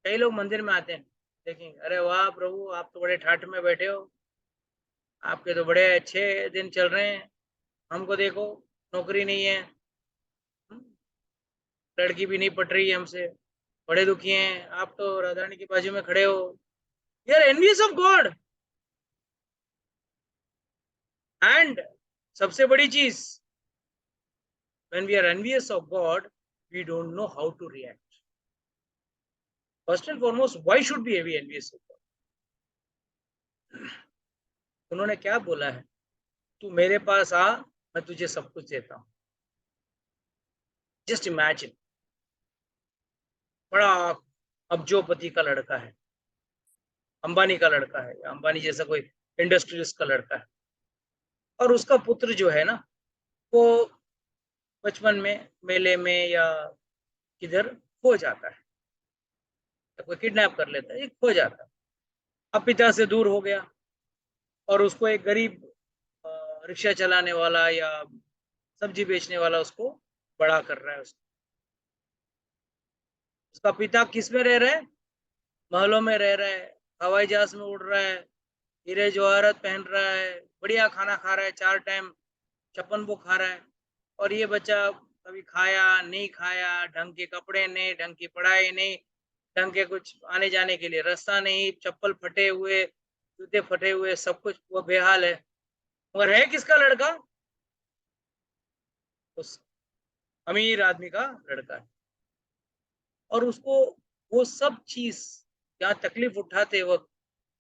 कई लोग मंदिर में आते हैं, देखेंगे अरे वाह प्रभु आप तो बड़े ठाठ में बैठे हो, आपके तो बड़े अच्छे दिन चल रहे हैं, हमको देखो नौकरी नहीं है, लड़की भी नहीं पट रही है हमसे, बड़े दुखी हैं, आप तो राधा रानी के बाजू में खड़े हो। You are envious of God. And सबसे बड़ी चीज, when we are envious of God, we don't know how to react. First and foremost, why should we be envious of God? उन्होंने क्या बोला है, तू मेरे पास आ, मैं तुझे सब कुछ देता हूं। जस्ट इमेजिन, बड़ा अब्जोपति का लड़का है, अंबानी का लड़का है, अंबानी जैसा कोई इंडस्ट्रियलिस्ट का लड़का है, और उसका पुत्र जो है ना, वो बचपन में मेले में या किधर खो जाता है, या कोई किडनैप कर लेता है, खो जाता है। अब पिता से दूर हो गया, और उसको एक गरीब रिक्शा चलाने वाला या सब्जी बेचने वाला उसको बड़ा कर रहा है। उसका पिता किस में रह रहा है? महलों में रह रहा है, हवाई जहाज में उड़ रहा है, हीरे जवाहरात पहन रहा है, बढ़िया खाना खा रहा है, 4 टाइम छप्पन भोग खा रहा है। और ये बच्चा कभी खाया नहीं खाया, ढंग के कपड़े नहीं, ढंग की पढ़ाई नहीं, ढंग के कुछ आने जाने के लिए रास्ता नहीं, चप्पल फटे हुए, जूते फटे हुए, सब कुछ वो बेहाल है। मगर है किसका लड़का? उस अमीर आदमी का लड़का है। और उसको वो सब चीज यहाँ तकलीफ उठाते वक्त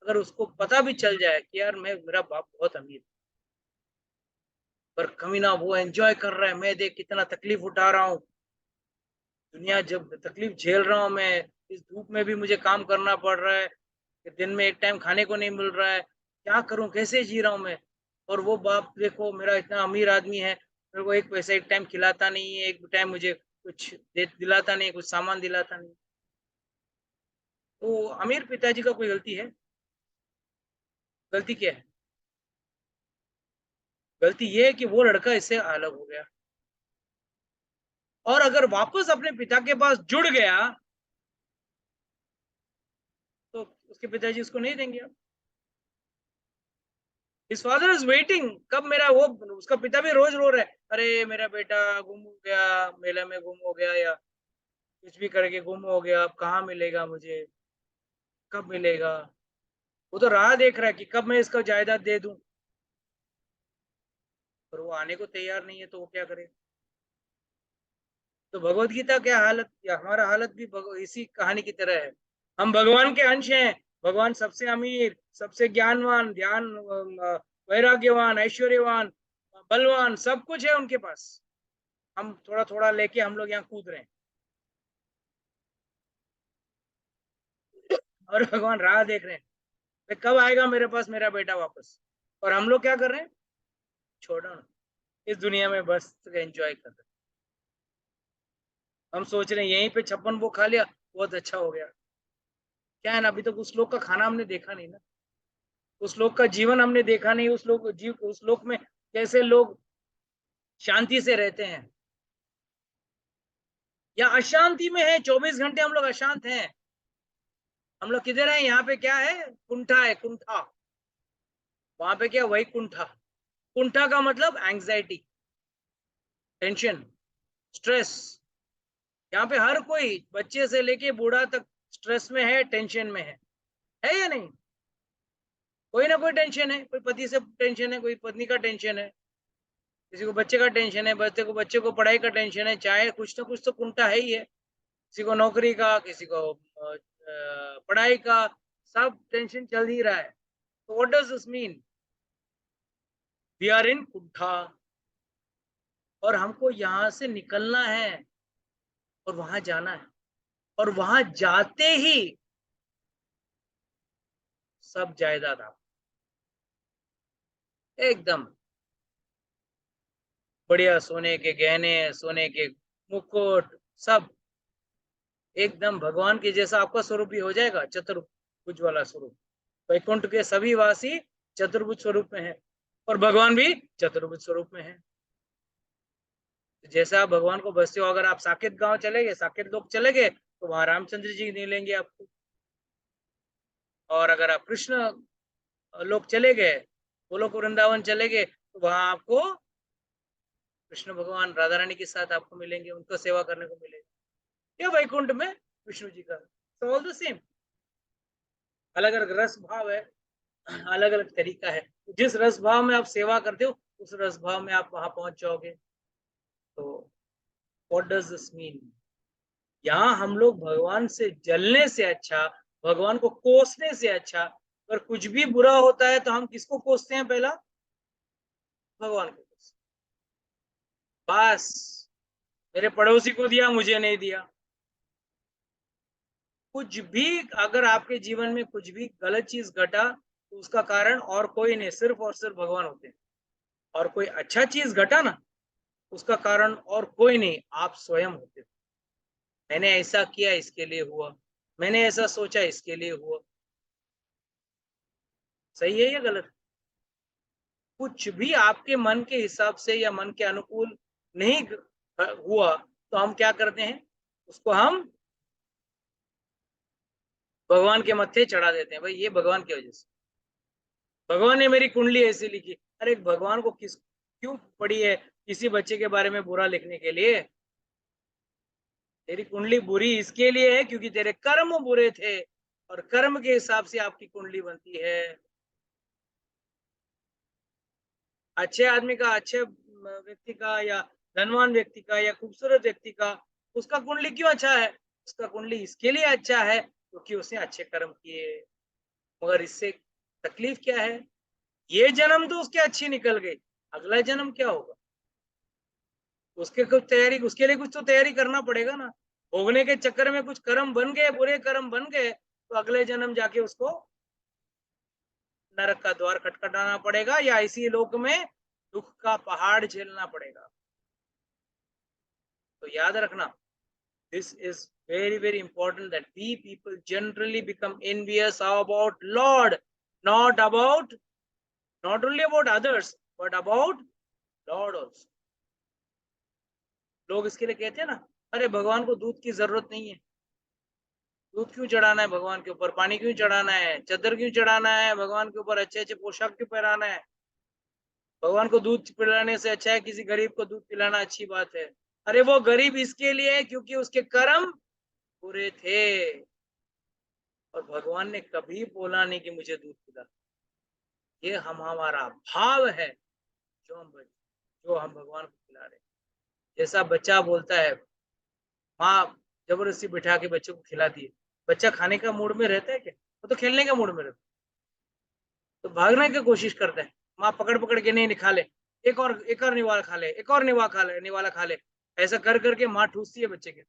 अगर उसको पता भी चल जाए कि यार मेरा बाप बहुत अमीर, पर कमीना वो एंजॉय कर रहा है, मैं देख कितना तकलीफ उठा रहा हूँ, दुनिया जब तकलीफ झेल रहा हूँ मैं, इस धूप में भी मुझे काम करना पड़ रहा है, दिन में एक टाइम खाने को नहीं मिल रहा है, क्या करूं, कैसे जी रहा हूं मैं। और वो बाप देखो मेरा इतना अमीर आदमी है, मेरे को एक पैसा एक टाइम खिलाता नहीं है, एक टाइम मुझे कुछ दिलाता नहीं, कुछ सामान दिलाता नहीं। तो अमीर पिताजी का कोई गलती है? गलती क्या है? गलती ये है कि वो लड़का इससे अलग हो गया, और अगर वापस अपने पिता के पास जुड़ गया तो उसके पिताजी उसको नहीं देंगे। His father is waiting, कब मेरा वो, उसका पिता भी रोज रो रहा है, अरे मेरा बेटा गुम हो गया, मेले में गुम हो गया, या कुछ भी करके गुम हो गया, अब कहाँ मिलेगा मुझे, कब मिलेगा, वो तो राह देख रहा है कि कब मैं इसका जायदाद दे दूं, पर वो आने को तैयार नहीं है, तो वो क्या करे। तो भगवत गीता क्या हालत, या हमारा हालत भी इसी कहानी की तरह है। हम भगवान के अंश हैं, भगवान सबसे अमीर, सबसे ज्ञानवान, ध्यान वैराग्यवान, ऐश्वर्यवान, बलवान, सब कुछ है उनके पास। हम थोड़ा थोड़ा लेके हम लोग यहाँ कूद रहे हैं, और भगवान राह देख रहे हैं कि कब आएगा मेरे पास मेरा बेटा वापस। और हम लोग क्या कर रहे हैं, छोड़ो ना, इस दुनिया में बस एंजॉय कर रहे हैं। हम सोच रहे हैं यहीं पे 56 वो खा लिया, बहुत अच्छा हो गया। क्या है ना, अभी तक उस लोग का खाना हमने देखा नहीं ना, उस लोग का जीवन हमने देखा नहीं, उस लोग में कैसे लोग शांति से रहते हैं या अशांति में है। 24 घंटे हम लोग अशांत हैं। हम लोग किधर हैं, यहाँ पे क्या है, कुंठा है, कुंठा। वहां पे क्या, वही कुंठा। कुंठा का मतलब एंजाइटी, टेंशन, स्ट्रेस। यहाँ पे हर कोई बच्चे से लेके बूढ़ा तक स्ट्रेस में है, टेंशन में है या नहीं। कोई ना कोई टेंशन है, कोई पति से टेंशन है, कोई पत्नी का टेंशन है, किसी को बच्चे का टेंशन है, बच्चे को पढ़ाई का टेंशन है, चाहे कुछ ना कुछ तो कुंठा है ही है। किसी को नौकरी का, किसी को पढ़ाई का, सब टेंशन चल ही रहा है। तो what does this mean, we are in कुंठा, और हमको यहाँ से निकलना है और वहां जाना है, और वहां जाते ही सब जायदाद आप एकदम बढ़िया, सोने के गहने, सोने के मुकुट, सब एकदम भगवान के जैसा आपका स्वरूप भी हो जाएगा, चतुर्भुज वाला स्वरूप। वैकुंठ के सभी वासी चतुर्भुज स्वरूप में है, और भगवान भी चतुर्भुज स्वरूप में है। जैसे आप भगवान को बसते हो, अगर आप साकेत गांव चले गए, साकेत लोग चले गए, तो वहां रामचंद्र जी नहीं लेंगे आपको। और अगर आप कृष्ण लोग चले गए, वो लोग वृंदावन चले गए, तो वहां आपको कृष्ण भगवान राधा रानी के साथ आपको मिलेंगे, उनको सेवा करने को मिलेगा। या वैकुंठ में विष्णु जी का, ऑल द सेम। अलग अलग रस भाव है, अलग अलग तरीका है। जिस रस भाव में आप सेवा करते हो, उस रस भाव में आप वहां पहुंच जाओगे। तो व्हाट डज दिस मीन, यहाँ हम लोग भगवान से जलने से अच्छा, भगवान को कोसने से अच्छा, अगर कुछ भी बुरा होता है तो हम किसको कोसते हैं, पहला भगवान को कोसते। बस मेरे पड़ोसी को दिया, मुझे नहीं दिया। कुछ भी अगर आपके जीवन में कुछ भी गलत चीज घटा, तो उसका कारण और कोई नहीं, सिर्फ और सिर्फ भगवान होते हैं। और कोई अच्छा चीज घटा ना, उसका कारण और कोई नहीं, आप स्वयं होते हो। मैंने ऐसा किया इसके लिए हुआ, मैंने ऐसा सोचा इसके लिए हुआ। सही है या गलत? कुछ भी आपके मन के हिसाब से या मन के अनुकूल नहीं हुआ, तो हम क्या करते हैं, उसको हम भगवान के मत्थे चढ़ा देते हैं। भाई ये भगवान की वजह से, भगवान ने मेरी कुंडली ऐसी लिखी। अरे भगवान को क्यों पड़ी है किसी बच्चे के बारे में बुरा लिखने के लिए? तेरी कुंडली बुरी इसके लिए है क्योंकि तेरे कर्म बुरे थे, और कर्म के हिसाब से आपकी कुंडली बनती है। अच्छे आदमी का, अच्छे व्यक्ति का, या धनवान व्यक्ति का, या खूबसूरत व्यक्ति का, उसका कुंडली क्यों अच्छा है? उसका कुंडली इसके लिए अच्छा है क्योंकि उसने अच्छे कर्म किए। मगर इससे तकलीफ क्या है, ये जन्म तो उसके अच्छी निकल गई, अगला जन्म क्या होगा, उसके कुछ तैयारी, उसके लिए कुछ तो तैयारी करना पड़ेगा ना। भोगने के चक्कर में कुछ कर्म बन गए, बुरे कर्म बन गए, तो अगले जन्म जाके उसको नरक का द्वार खटखटाना पड़ेगा, या इसी लोक में दुख का पहाड़ झेलना पड़ेगा। तो याद रखना, this is very very important that we people generally become envious about Lord, not only about others but about Lord also. लोग इसके लिए कहते हैं ना, अरे भगवान को दूध की जरूरत नहीं है, दूध क्यों चढ़ाना है भगवान के ऊपर, पानी क्यों चढ़ाना है, चादर क्यों चढ़ाना है भगवान के ऊपर, अच्छे अच्छे पोशाक क्यों पहनाना है। भगवान को दूध पिलाने से अच्छा है किसी गरीब को दूध पिलाना, अच्छी बात है। अरे वो गरीब इसके लिए है क्योंकि उसके कर्म बुरे थे, और भगवान ने कभी बोला नहीं कि मुझे दूध पिला। ये हमारा भाव है जो हम भगवान को खिला रहे हैं। जैसा बच्चा बोलता है, माँ जबरदस्ती बिठा के बच्चे को खिलाती है, बच्चा खाने का मूड में रहता है क्या? वो तो खेलने का मूड में रहता है, तो भागने की कोशिश करता है। माँ पकड़ पकड़ के नहीं खा ले, एक और निवाला खा ले, एक और निवाला खा ले, ऐसा कर करके माँ ठूसती है बच्चे के।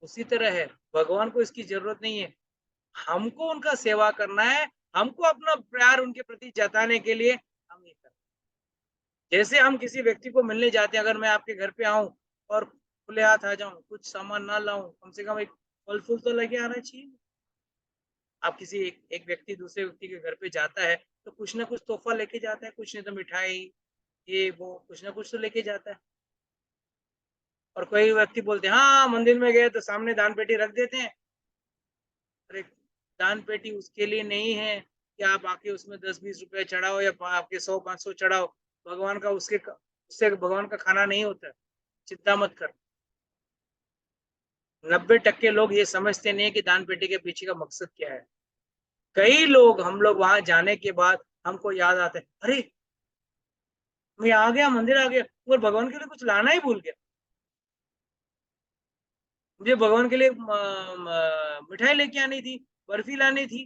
उसी तरह है, भगवान को इसकी जरूरत नहीं है, हमको उनका सेवा करना है, हमको अपना प्यार उनके प्रति जताने के लिए हम ये करते हैं। जैसे हम किसी व्यक्ति को मिलने जाते हैं, अगर मैं आपके घर पे आऊं और खुले हाथ आ जाऊं, कुछ सामान ना लाऊं, कम से कम एक फल फूल तो लेके आना चाहिए। आप किसी एक व्यक्ति दूसरे व्यक्ति के घर पे जाता है तो कुछ ना कुछ तोहफा लेके जाता है, कुछ नहीं तो मिठाई, ये वो कुछ ना कुछ तो लेके जाता है। और कोई व्यक्ति बोलते हैं हाँ मंदिर में गए तो सामने दान पेटी रख देते हैं। अरे दान पेटी उसके लिए नहीं है कि आप आके उसमें 10-20 रुपए चढ़ाओ या आपके 100-500 चढ़ाओ। भगवान का उससे भगवान का खाना नहीं होता है, चिंता मत कर। 90% लोग ये समझते नहीं है कि दान पेटी के पीछे का मकसद क्या है। कई लोग, हम लोग वहां जाने के बाद हमको याद आता है, अरे मैं आ गया, मंदिर आ गया, और भगवान के लिए कुछ लाना ही भूल गया। मुझे भगवान के लिए मिठाई लेके आनी थी, बर्फी लानी थी,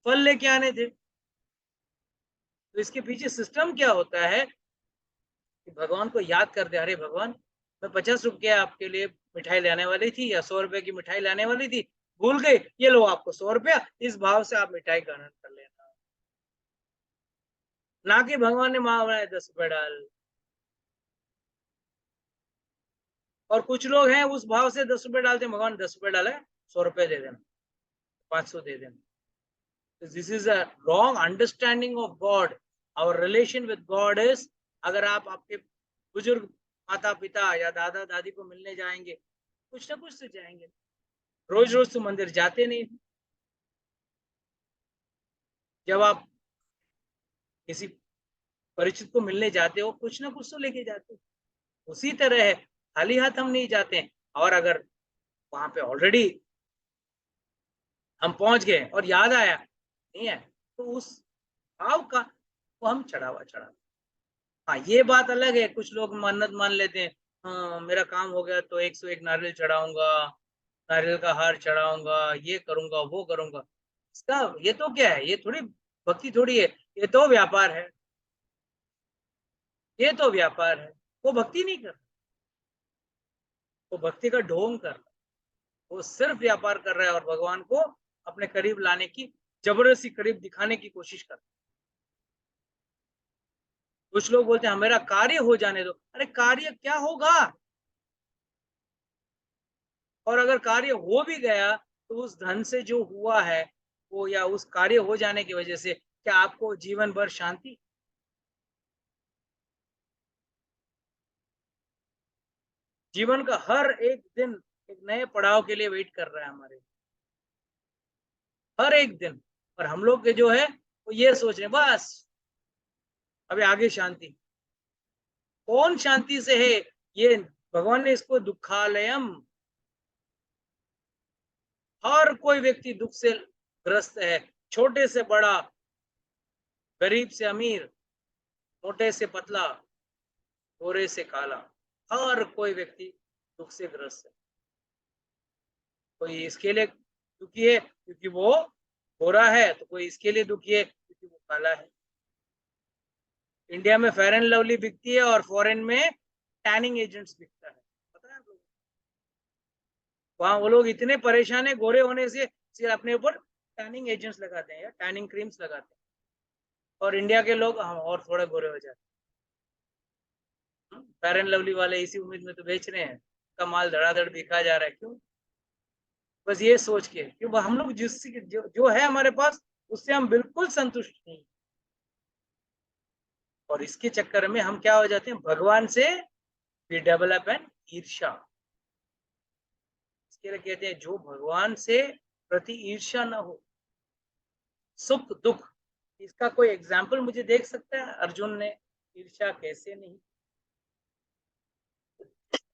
फल लेके आने थे। तो इसके पीछे सिस्टम क्या होता है कि भगवान को याद कर दे, अरे भगवान मैं 50 रुपये आपके लिए मिठाई लाने वाली थी या 100 रुपए की मिठाई लाने वाली थी, भूल गई, ये लो आपको 100 रुपया, इस भाव से आप मिठाई का आनंद कर लेना। ना कि भगवान ने मांग रहा है 10 रुपए डाल। और कुछ लोग हैं उस भाव से 10 रुपए डालते हैं, भगवान 10 रुपए डाला है, 100 रुपए दे देना, 500 दे देना। This is a wrong understanding of God. Our relation with God is, अगर आप आपके बुजुर्ग माता पिता या दादा दादी को मिलने जाएंगे, कुछ ना कुछ तो जाएंगे, रोज रोज तो मंदिर जाते नहीं। जब आप किसी परिचित को मिलने जाते हो, कुछ ना कुछ तो लेके जाते हो। उसी तरह है, खाली हाथ हम नहीं जाते हैं। और अगर वहां पे ऑलरेडी हम पहुंच गए और याद आया नहीं है, तो उस भाव का वो हम चढ़ावा। हाँ ये बात अलग है, कुछ लोग मन्नत मान लेते हैं, हाँ मेरा काम हो गया तो 101 नारियल चढ़ाऊंगा, नारियल का हार चढ़ाऊंगा, ये करूंगा वो करूंगा। इसका ये तो क्या है, ये थोड़ी भक्ति थोड़ी है, ये तो व्यापार है, ये तो व्यापार है। वो भक्ति नहीं कर, वो भक्ति का ढोंग कर, वो सिर्फ व्यापार कर रहा है और भगवान को अपने करीब लाने की, जबरदस्ती करीब दिखाने की कोशिश कर। कुछ लोग बोलते हैं मेरा कार्य हो जाने दो। अरे कार्य क्या होगा? और अगर कार्य हो भी गया तो उस धन से जो हुआ है वो, या उस कार्य हो जाने की वजह से क्या आपको जीवन भर शांति? जीवन का हर एक दिन एक नए पड़ाव के लिए वेट कर रहा है हमारे, हर एक दिन। और हम लोग के जो है वो ये सोच रहे हैं बस अभी आगे शांति। कौन शांति से है? ये भगवान ने इसको दुखालयम, हर कोई व्यक्ति दुख से ग्रस्त है, छोटे से बड़ा, गरीब से अमीर, मोटे से पतला, गोरे से काला, हर कोई व्यक्ति दुख से ग्रस्त है। कोई इसके लिए दुखी है क्योंकि वो गोरा है, तो कोई इसके लिए दुखी है क्योंकि वो काला है। इंडिया में फेयर एंड लवली बिकती है और फॉरेन में टैनिंग एजेंट्स बिकता है, पता है आप लोग? वहां वो लोग इतने परेशान है गोरे होने से, सिर्फ अपने ऊपर टैनिंग एजेंट्स लगाते हैं या टैनिंग क्रीम्स लगाते हैं। और इंडिया के लोग हम और थोड़ा गोरे हो जाते हैं। फेयर एंड लवली वाले इसी उम्मीद में तो बेच रहे हैं, का माल धड़ाधड़ बिका जा रहा है। क्यों? बस ये सोच के, क्यों हम लोग जो है हमारे पास उससे हम बिल्कुल संतुष्ट नहीं। और इसके चक्कर में हम क्या हो जाते हैं, भगवान से वी डेवलप एन ईर्ष्या। इसके लिए कहते हैं जो भगवान से प्रति ईर्ष्या ना हो। सुख दुख, इसका कोई एग्जाम्पल मुझे देख सकता है अर्जुन ने ईर्ष्या कैसे नहीं?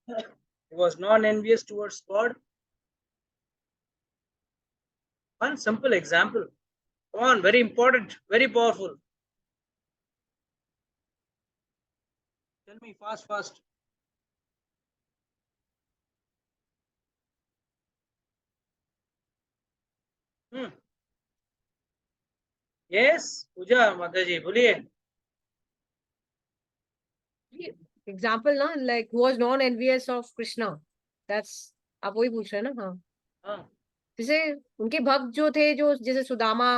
He was non envious towards God. One simple example. Come on, very important, very powerful. Tell me fast, fast. Yes, पूजा माता जी बोलिए. Example ना, like who was non-envious of Krishna. That's आप वही पूछ रहे हैं ना? हाँ. हाँ. जैसे उनके भक्त जो थे, जो जैसे सुदामा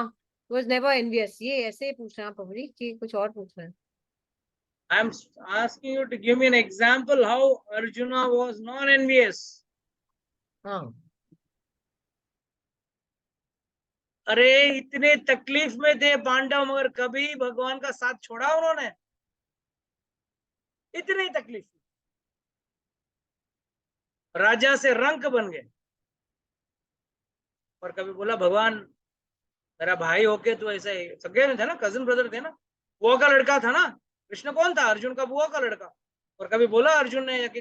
was never envious. ये ऐसे पूछ रहे हैं आप प्रभु जी कि कुछ और पूछ रहे हैं? I'm asking you to give me an example how Arjuna was non-envious. हाँ. अरे इतने तकलीफ में थे पांडव, मगर कभी भगवान का साथ छोड़ा उन्होंने? इतनी तकलीफ, राजा से रंक बन गए, और कभी बोला भगवान मेरा भाई होके तो ऐसा ही, सगे में थे ना, कजिन ब्रदर थे ना, बुआ का लड़का था ना, कृष्ण कौन था? अर्जुन का बुआ का लड़का. और कभी बोला अर्जुन ने कि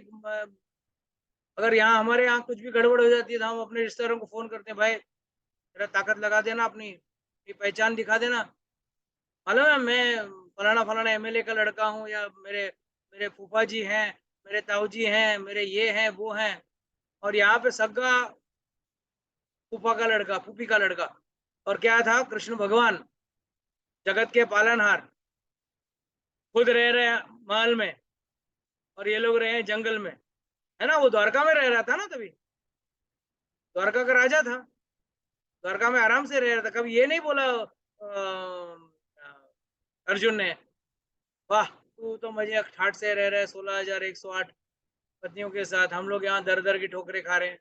अगर यहाँ हमारे यहाँ कुछ भी गड़बड़ हो जाती है तो हम अपने रिश्तेदारों को फोन करते हैं, भाई मेरा ताकत लगा देना, अपनी पहचान दिखा देना, मालूम है मैं फलाना फलाना एमएलए का लड़का हूँ, या मेरे मेरे फूफा जी हैं, मेरे ताऊ जी हैं, मेरे ये हैं वो हैं. और यहाँ पे सगा फूफा का लड़का, फूफी का लड़का. और क्या था? कृष्ण भगवान, जगत के पालनहार, खुद रह रहे महल में और ये लोग रहे जंगल में, है ना. वो द्वारका में रह रहा था ना, तभी द्वारका का राजा था, द्वारका में आराम से रह रहा था. कभी ये नहीं बोला अर्जुन ने, वाह तू तो मजे ठाट से रह रहा है, 16,108 पत्नियों के साथ, हम लोग यहाँ दर दर की ठोकरें खा रहे हैं.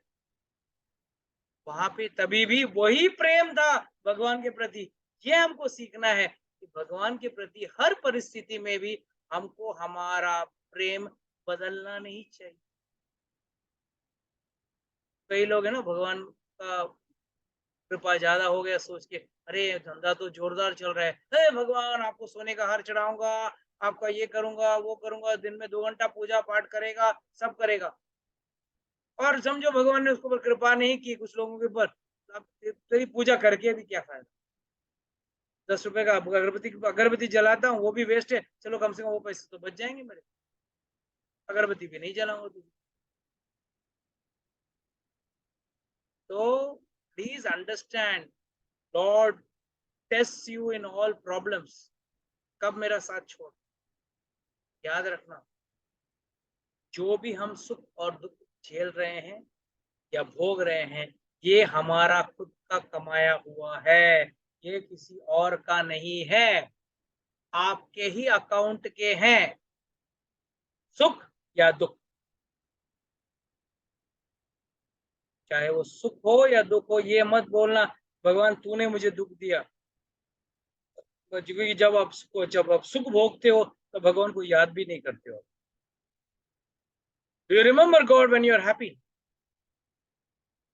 वहां पे तभी भी वही प्रेम था भगवान के प्रति. ये हमको सीखना है कि भगवान के प्रति हर परिस्थिति में भी हमको हमारा प्रेम बदलना नहीं चाहिए. कई लोग है ना, भगवान का कृपा ज्यादा हो गया सोच के, अरे धंधा तो जोरदार चल रहा है, हे भगवान आपको सोने का हार चढ़ाऊंगा, आपका ये करूंगा वो करूंगा, दिन में 2 घंटा पूजा पाठ करेगा, सब करेगा. और समझो भगवान ने उसके ऊपर कृपा नहीं की कुछ लोगों के ऊपर, अब तेरी पूजा करके भी क्या फायदा? 10 रुपए का अगरबत्ती जलाता हूँ, वो भी वेस्ट है. चलो कम से कम वो पैसे तो बच जाएंगे मेरे, अगरबत्ती भी नहीं जलाऊंगा तुझे. तो please understand, lord test you in all problems. कब मेरा साथ छोड़, याद रखना, जो भी हम सुख और दुख झेल रहे हैं या भोग रहे हैं, ये हमारा खुद का कमाया हुआ है, ये किसी और का नहीं है, आपके ही अकाउंट के हैं, सुख या दुख. चाहे वो सुख हो या दुख हो, ये मत बोलना भगवान तूने मुझे दुख दिया, क्योंकि जब आप सुख भोगते हो तो भगवान को याद भी नहीं करते हो. Do you remember God when you are happy?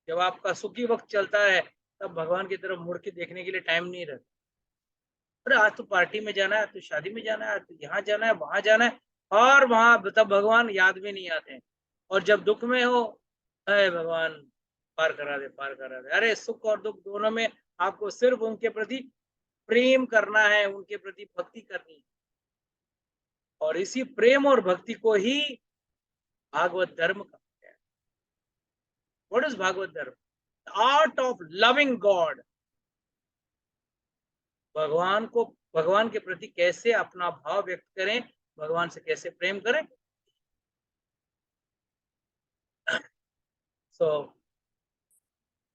जब आपका सुखी वक्त चलता है तब भगवान की तरफ मुड़ के देखने के लिए टाइम नहीं रहता. अरे आज तो पार्टी में जाना है, तो शादी में जाना है, तो यहाँ जाना है, वहां जाना है, और वहां तब भगवान याद भी नहीं आते हैं. और जब दुख में हो, अरे भगवान पार करा दे, पार करा दे. अरे सुख और दुख दोनों में आपको सिर्फ उनके प्रति प्रेम करना है, उनके प्रति भक्ति करनी है. और इसी प्रेम और भक्ति को ही भागवत धर्म कहते हैं. व्हाट इज भागवत धर्म? The art of loving God. भगवान को, भगवान के प्रति कैसे अपना भाव व्यक्त करें, भगवान से कैसे प्रेम करें. So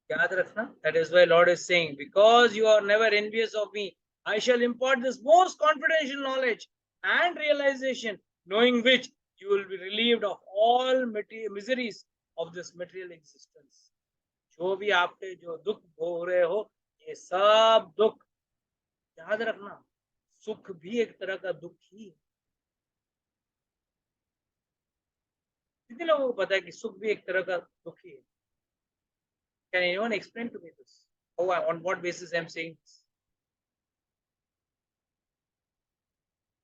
याद रखना, that is why Lord is saying, because you are never envious of me, I shall impart this most confidential knowledge and realization, knowing which you will be relieved of all miseries of this material existence. जो भी आपके जो दुख भोग रहे हो, ये सब दुख याद रखना, सुख भी एक तरह का दुख ही है. कितने लोगों को पता है कि सुख भी एक तरह का दुख ही है? Can anyone explain to me this? Oh, on what basis I am saying this?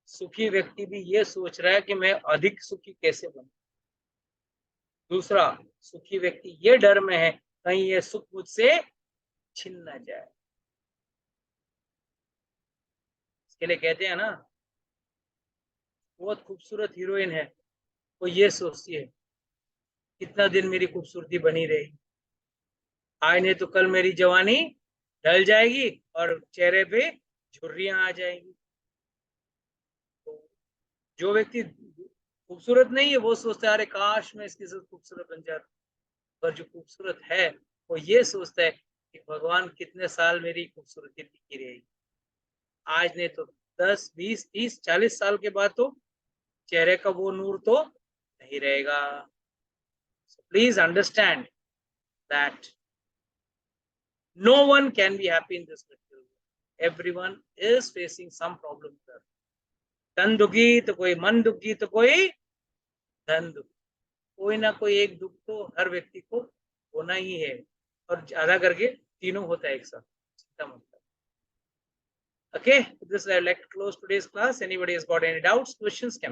सुखी व्यक्ति भी ये सोच रहा है कि मैं अधिक सुखी कैसे बनूं. दूसरा, सुखी व्यक्ति ये डर में है कहीं ये सुख मुझसे छिन ना जाए। इसके लिए कहते हैं ना, बहुत खूबसूरत हीरोइन है, वो ये सोचती है कितना दिन मेरी खूबसूरती बनी रहेगी, आज नहीं तो कल मेरी जवानी ढल जाएगी और चेहरे पे झुर्रियां आ जाएंगी। तो जो व्यक्ति खूबसूरत नहीं है वो सोचता है अरे काश मैं इसके साथ खूबसूरत बन जाता, पर जो खूबसूरत है वो ये सोचता है कि भगवान कितने साल मेरी खूबसूरती टिकी रहेगी, आज नहीं तो 10, 20, 30, 40 साल के बाद तो चेहरे का वो नूर तो नहीं रहेगा। So please understand that no one can be happy in this material world. Everyone is facing some problem there. तन दुखी तो कोई मन दुखी तो कोई धन दुखी, कोई ना कोई एक दुख तो हर व्यक्ति को होना ही है, और ज्यादा करके तीनों होता है एक साथ, चिंता मत करो। Okay, with this I would like to close today's class. Anybody has got any doubts, questions, can